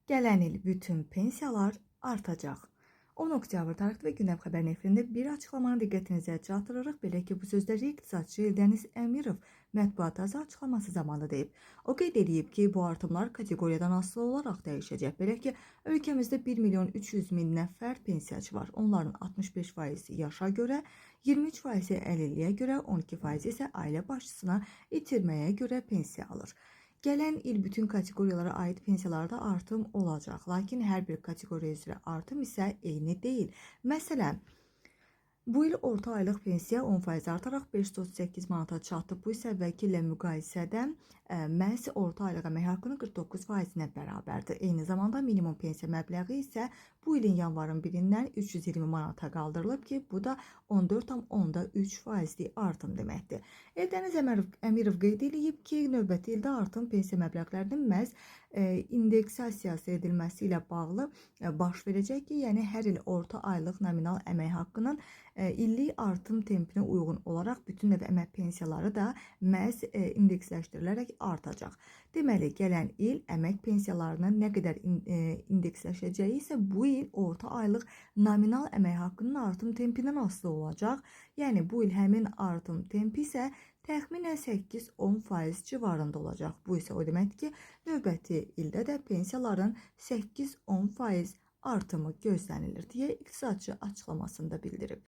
Gələn il bütün pensiyalar artacaq. 10 oktyabr tarixli və Gündəm Xəbər nefrində bir açıqlamanı diqqətinizə çatdırırıq. Belə ki, bu sözləri iqtisadçı Eldəniz Əmirov mətbuat açıqlaması zamanı deyib. O qeyd edib ki, bu artımlar kateqoriyadan asılı olaraq dəyişəcək. Belə ki, ölkəmizdə 1 milyon 300 min nəfər pensiyaçı var. Onların 65% yaşa görə, 23% əlilliyə görə, 12% isə ailə başçısına itirməyə görə pensiya alır. Gələn il bütün kateqoriyalara aid pensiyalarda artım olacaq, lakin hər bir kateqoriya üzrə artım isə eyni deyil. Məsələn, bu il orta aylıq pensiya 10% artaraq 538 manata çatdı. Bu isə əvvəlki ilə müqayisədə məhz orta aylıq əmək haqqının 49%-nə bərabərdir. Eyni zamanda minimum pensiya məbləği isə bu ilin yanvarın 1-dən 320 manata qaldırılıb ki, bu da 14,3% artım deməkdir. Eldəniz Əmirov qeyd edib ki, növbəti ildə artım pensiya məbləğlərinin məhz indeksasiyası edilməsi ilə bağlı baş verəcək ki, yəni hər il orta aylıq nominal əmək haqqının illik artım tempinə uyğun olaraq bütün növ əmək pensiyaları da məhz indeksləşdirilərək artacaq. Deməli, gələn il əmək pensiyalarının nə qədər indeksləşəcəyi isə bu il orta aylıq nominal əmək haqqının artım tempindən asılı olacaq. Yəni, bu il həmin artım tempi isə təxminən 8-10% civarında olacaq. Bu isə o deməkdir ki, növbəti ildə də pensiyaların 8-10% artımı gözlənilir deyə iqtisadçı açıqlamasında bildirib.